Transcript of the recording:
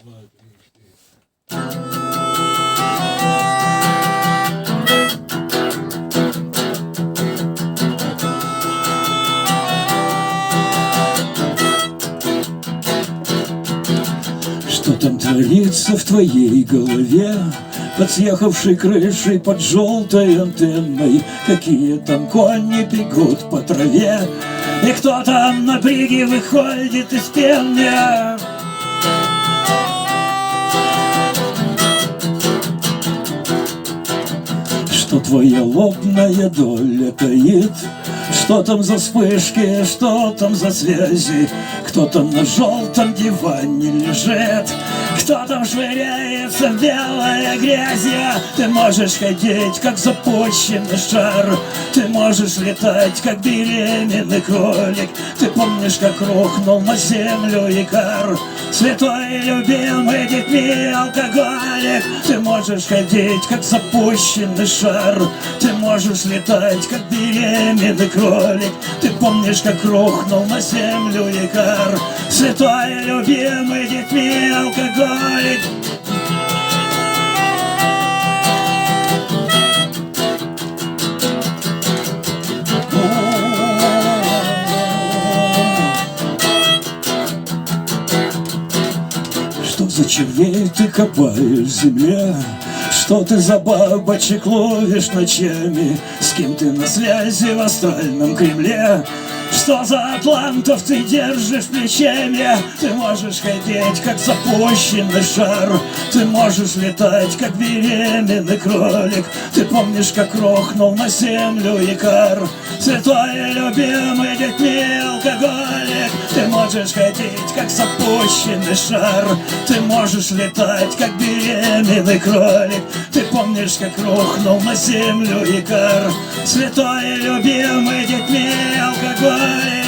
два, три, четыре. Что там творится в твоей голове, под съехавшей крышей, под желтой антенной? Какие там кони бегут по траве, и кто там на бриге выходит из пены? Что твоя лобная доля таит? Что там за вспышки, что там за связи? Кто там на желтом диване лежит? Кто там швыряется в белой грязи? Ты можешь ходить, как запущенный шар, ты можешь летать, как беременный кролик. Ты помнишь, как рухнул на землю Икар, святой и любимый детьми алкоголик? Ты можешь ходить, как запущенный шар, ты можешь летать, как беременный кролик. Ты помнишь, как рухнул на землю Икар, святой и любимый детьми алкоголик? Что за червей ты копаешь в земле? Что ты за бабочек ловишь ночами? С кем ты на связи в астральном Кремле? Что за атлантов ты держишь плечами? Ты можешь ходить, как запущенный шар, ты можешь летать, как беременный кролик. Ты помнишь, как рухнул на землю Икар, святой и любимый детьми алкоголик? Ты можешь ходить, как запущенный шар, ты можешь летать, как беременный кролик. Ты помнишь, как рухнул на землю Икар, святой и любимый детьми алкоголик?